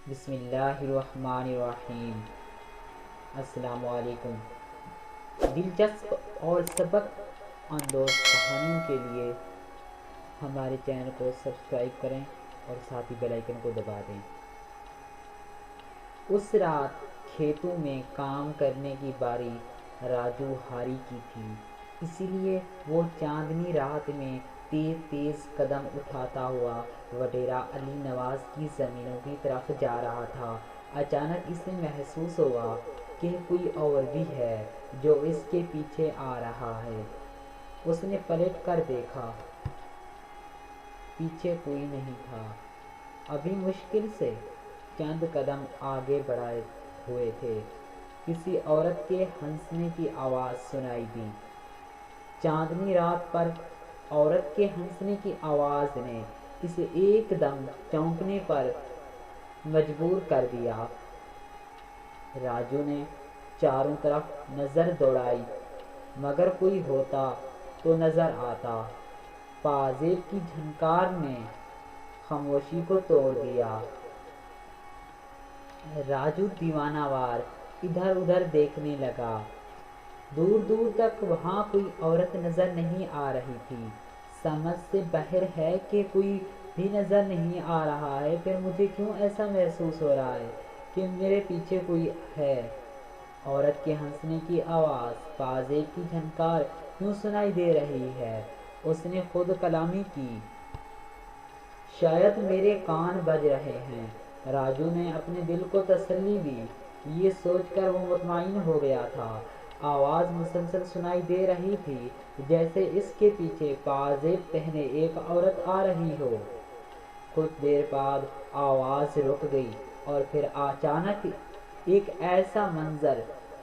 بسم اللہ الرحمن الرحیم۔ السلام علیکم۔ دلچسپ اور سبق اندوز کہانیوں کے لیے ہمارے چینل کو سبسکرائب کریں اور ساتھ ہی بیل آئیکن کو دبا دیں۔ اس رات کھیتوں میں کام کرنے کی باری راجو ہاری کی تھی، اسی لیے وہ چاندنی رات میں تیز تیز قدم اٹھاتا ہوا وڈیرا علی نواز کی زمینوں کی طرف جا رہا تھا۔ اچانک اسے محسوس ہوا کہ کوئی اور بھی ہے جو اس کے پیچھے آ رہا ہے۔ اس نے پلٹ کر دیکھا، پیچھے کوئی نہیں تھا۔ ابھی مشکل سے چند قدم آگے بڑھائے ہوئے تھے، کسی عورت کے ہنسنے کی آواز سنائی دی۔ چاندنی رات پر عورت کے ہنسنے کی آواز نے اسے ایک دم چونکنے پر مجبور کر دیا۔ راجو نے چاروں طرف نظر دوڑائی مگر کوئی ہوتا تو نظر آتا۔ پازیب کی جھنکار نے خاموشی کو توڑ دیا۔ راجو دیوانہ وار ادھر ادھر دیکھنے لگا۔ دور دور تک وہاں کوئی عورت نظر نہیں آ رہی تھی۔ سمجھ سے باہر ہے کہ کوئی بھی نظر نہیں آ رہا ہے، پھر مجھے کیوں ایسا محسوس ہو رہا ہے کہ میرے پیچھے کوئی ہے؟ عورت کے ہنسنے کی آواز، پازیب کی جھنکار کیوں سنائی دے رہی ہے؟ اس نے خود کلامی کی۔ شاید میرے کان بج رہے ہیں۔ راجو نے اپنے دل کو تسلی دی۔ یہ سوچ کر وہ مطمئن ہو گیا تھا۔ آواز مسلسل سنائی دے رہی تھی، جیسے اس کے پیچھے پازیب پہنے ایک عورت آ رہی ہو۔ کچھ دیر بعد آواز رک گئی اور پھر اچانک ایک ایسا منظر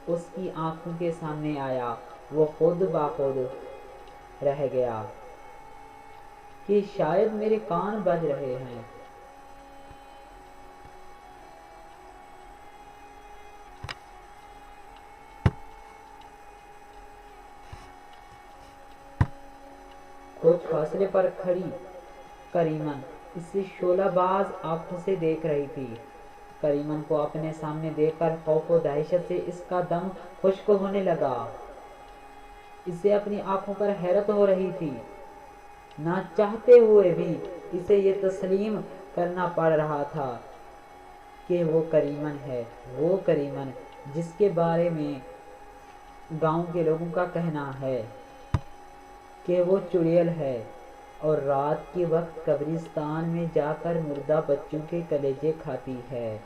اس کی آنکھوں کے سامنے آیا۔ وہ خود بخود رہ گیا کہ شاید میرے کان بج رہے ہیں۔ کچھ فاصلے پر کھڑی کریمن اسے شعلہ باز آنکھوں سے دیکھ رہی تھی۔ کریمن کو اپنے سامنے دیکھ کر خوف و دہشت سے اس کا دم خشک ہونے لگا۔ اسے اپنی آنکھوں پر حیرت ہو رہی تھی۔ نہ چاہتے ہوئے بھی اسے یہ تسلیم کرنا پڑ رہا تھا کہ وہ کریمن ہے، وہ کریمن جس کے بارے میں گاؤں کے لوگوں کا کہنا ہے کہ وہ چڑیل ہے اور رات کے وقت قبرستان میں جا کر مردہ بچوں کے کلیجے کھاتی ہے،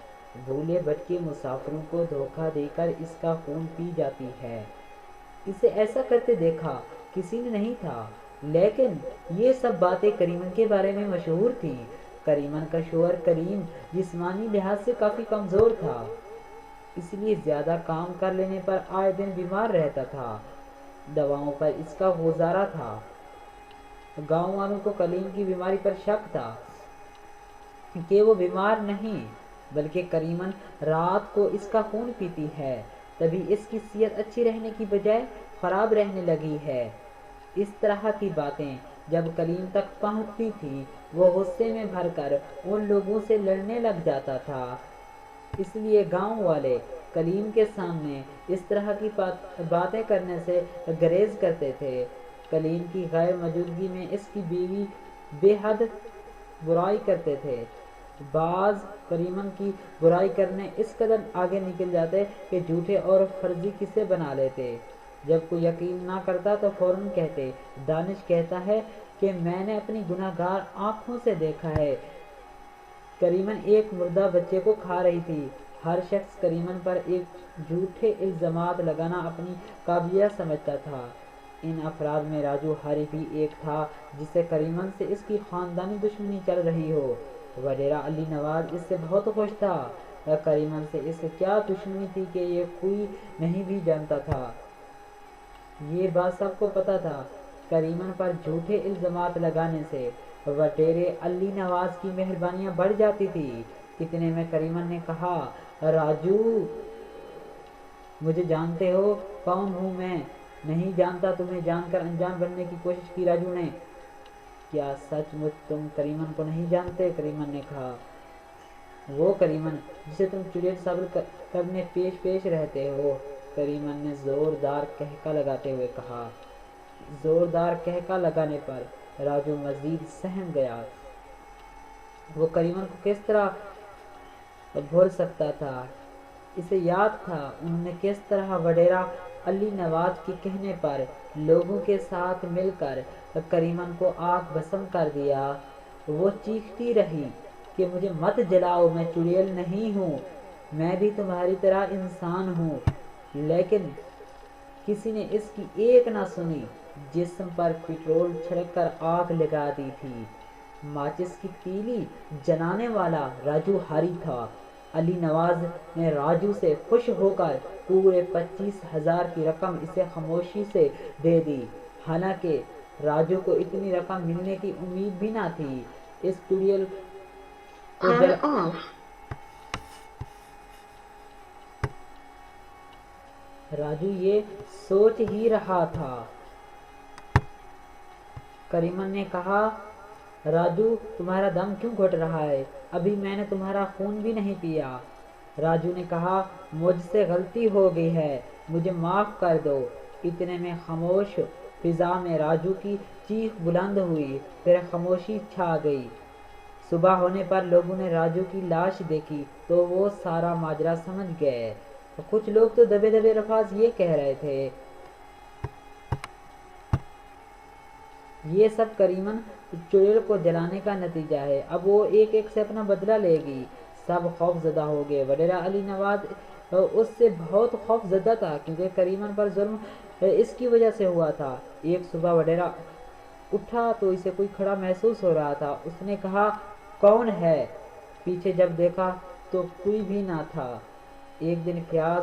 بھولے بھٹکے مسافروں کو دھوکہ دے کر اس کا خون پی جاتی ہے۔ اسے ایسا کرتے دیکھا کسی نے نہیں تھا، لیکن یہ سب باتیں کریمن کے بارے میں مشہور تھیں۔ کریمن کا شوہر کریم جسمانی لحاظ سے کافی کمزور تھا، اس لیے زیادہ کام کر لینے پر آئے دن بیمار رہتا تھا۔ دواؤں پر اس کا گزارا تھا۔ گاؤں والوں کو کلیم کی بیماری پر شک تھا کہ وہ بیمار نہیں بلکہ کریمن رات کو اس کا خون پیتی ہے، تبھی اس کی صحت اچھی رہنے کی بجائے خراب رہنے لگی ہے۔ اس طرح کی باتیں جب کلیم تک پہنچتی تھی وہ غصے میں بھر کر ان لوگوں سے لڑنے لگ جاتا تھا، اس لیے گاؤں والے کلیم کے سامنے اس طرح کی باتیں کرنے سے گریز کرتے تھے۔ کلیم کی غیر موجودگی میں اس کی بیوی بے حد برائی کرتے تھے۔ بعض کریمن کی برائی کرنے اس قدر آگے نکل جاتے کہ جھوٹے اور فرضی قصے بنا لیتے۔ جب کوئی یقین نہ کرتا تو فوراً کہتے، دانش کہتا ہے کہ میں نے اپنی گناہ گار آنکھوں سے دیکھا ہے کریمن ایک مردہ بچے کو کھا رہی تھی۔ ہر شخص کریمن پر ایک جھوٹے الزامات لگانا اپنی قابلیت سمجھتا تھا۔ ان افراد میں راجو ہاری بھی ایک تھا جسے کریمن سے اس کی خاندانی دشمنی چل رہی ہو۔ وڈیرا علی نواز اس سے بہت خوش تھا۔ کریمن سے اس کیا دشمنی تھی کہ یہ کوئی نہیں بھی جانتا تھا۔ یہ بات سب کو پتہ تھا۔ کریمن پر جھوٹے الزامات لگانے سے وڈیرے علی نواز کی مہربانیاں بڑھ جاتی تھی۔ اتنے میں کریمن نے کہا، راجو مجھے جانتے ہو کون ہوں میں؟ نہیں جانتا، تمہیں جان کر انجان بننے کی کوشش کی۔ راجو نے، کیا سچ مچ تم کریمن کو نہیں جانتے؟ کریمن نے کہا، وہ کریمن جسے تم چڑیل صبر کرنے پیش رہتے ہو، کریمن نے زوردار کہکا لگاتے ہوئے کہا۔ زوردار کہکا لگانے پر راجو مزید سہم گیا۔ وہ کریمن کو کس طرح بھول سکتا تھا؟ اسے یاد تھا انہوں نے کس طرح وڈیرا علی نواز کے کہنے پر لوگوں کے ساتھ مل کر کریمن کو آگ بھسم کر دیا۔ وہ چیختی رہی کہ مجھے مت جلاؤ، میں چڑیل نہیں ہوں، میں بھی تمہاری طرح انسان ہوں، لیکن کسی نے اس کی ایک نہ سنی۔ جسم پر پٹرول چھڑک کر آگ لگا دی تھی۔ ماچس کی تیلی جلانے والا راجو ہاری تھا۔ علی نواز نے راجو سے خوش ہو کر پورے 25,000 کی رقم اسے خاموشی سے دے دی، حالانکہ راجو کو اتنی رقم ملنے کی امید بھی نہ تھی۔ اس چڑیل کو راجو یہ سوچ ہی رہا تھا۔ کریمن نے کہا، راجو تمہارا دم کیوں گھٹ رہا ہے؟ ابھی میں نے تمہارا خون بھی نہیں پیا۔ راجو نے کہا، مجھ سے غلطی ہو گئی ہے، مجھے معاف کر دو۔ اتنے میں خاموش فضا میں راجو کی چیخ بلند ہوئی، پھر خاموشی چھا گئی۔ صبح ہونے پر لوگوں نے راجو کی لاش دیکھی تو وہ سارا ماجرا سمجھ گئے۔ کچھ لوگ تو دبے الفاظ یہ کہہ رہے تھے، یہ سب کریمن چڑیل کو جلانے کا نتیجہ ہے، اب وہ ایک ایک سے اپنا بدلہ لے گی۔ سب خوف زدہ ہو گئے۔ وڈیرا علی نواز اس سے بہت خوف زدہ تھا کیونکہ کریمن پر ظلم اس کی وجہ سے ہوا تھا۔ ایک صبح وڈیرا اٹھا تو اسے کوئی کھڑا محسوس ہو رہا تھا۔ اس نے کہا، کون ہے؟ پیچھے جب دیکھا تو کوئی بھی نہ تھا۔ ایک دن فیاض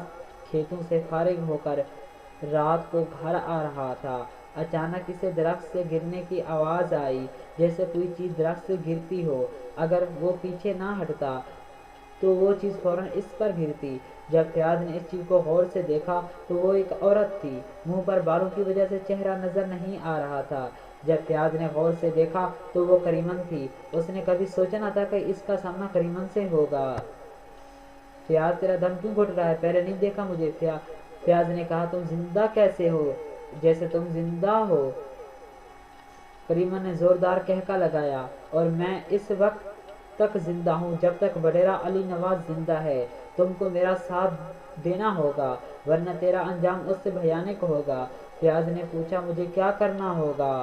کھیتوں سے فارغ ہو کر رات کو گھر آ رہا تھا۔ اچانک اسے درخت سے گرنے کی آواز آئی، جیسے کوئی چیز درخت سے گرتی ہو۔ اگر وہ پیچھے نہ ہٹتا تو وہ چیز فوراً اس پر گرتی۔ جب فیاض نے اس چیز کو غور سے دیکھا تو وہ ایک عورت تھی۔ منہ پر بالوں کی وجہ سے چہرہ نظر نہیں آ رہا تھا۔ جب فیاض نے غور سے دیکھا تو وہ کریمن تھی۔ اس نے کبھی سوچا نہ تھا کہ اس کا سامنا کریمن سے ہوگا۔ فیاض تیرا دم کیوں گھٹ رہا ہے؟ پہلے نہیں دیکھا مجھے۔ فیاض نے کہا، تم زندہ کیسے ہو؟ جیسے تم زندہ ہو۔ کریمن نے زوردار کہکا لگایا، اور میں اس وقت تک زندہ ہوں جب تک وڈیرا علی نواز زندہ ہے۔ تم کو میرا ساتھ دینا ہوگا ورنہ تیرا انجام اس سے بھیانک ہوگا۔ فیاض نے پوچھا، مجھے کیا کرنا ہوگا؟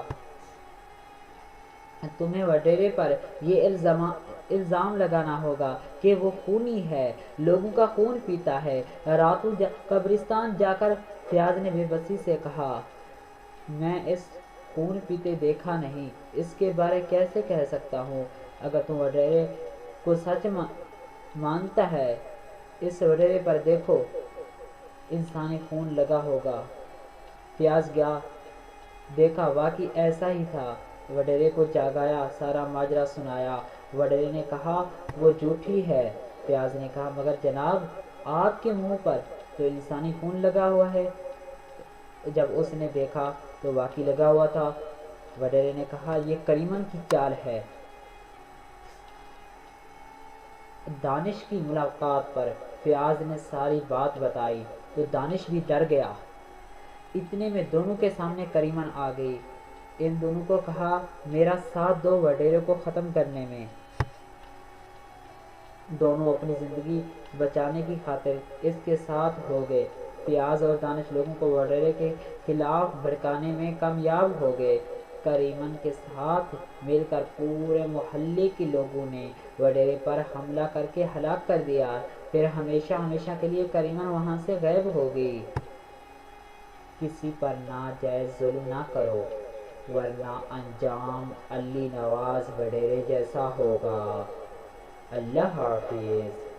تمہیں وڈیرے پر یہ الزام لگانا ہوگا کہ وہ خونی ہے، لوگوں کا خون پیتا ہے، راتوں قبرستان جا کر۔ فیاض نے بے بسی سے کہا، میں اس خون پیتے دیکھا نہیں، اس کے بارے کیسے کہہ سکتا ہوں؟ اگر تم وڈیرے کو سچ مانتا ہے، اس وڈیرے پر دیکھو، انسانی خون لگا ہوگا۔ فیاض گیا، دیکھا واقعی ایسا ہی تھا۔ وڈیرے کو جاگایا، سارا ماجرا سنایا۔ وڈیرے نے کہا، وہ جھوٹی ہے۔ فیاض نے کہا، مگر جناب آپ کے منہ پر تو انسانی خون لگا ہوا ہے۔ جب اس نے دیکھا تو واقعی لگا ہوا تھا۔ وڈیرے نے کہا، یہ کریمن کی چال ہے۔ دانش کی ملاقات پر فیاض نے ساری بات بتائی تو دانش بھی ڈر گیا۔ اتنے میں دونوں کے سامنے کریمن آ گئی۔ ان دونوں کو کہا، میرا ساتھ دو وڈیرے کو ختم کرنے میں۔ دونوں اپنی زندگی بچانے کی خاطر اس کے ساتھ ہو گئے۔ فیاض اور دانش لوگوں کو وڈیرے کے خلاف بھڑکانے میں کامیاب ہو گئے۔ کریمن کے ساتھ مل کر پورے محلے کے لوگوں نے وڈیرے پر حملہ کر کے ہلاک کر دیا۔ پھر ہمیشہ کے لیے کریمن وہاں سے غائب ہو گئی۔ کسی پر ناجائز ظلم نہ کرو ورنہ انجام علی نواز وڈیرے جیسا ہوگا۔ اللہ حافظ۔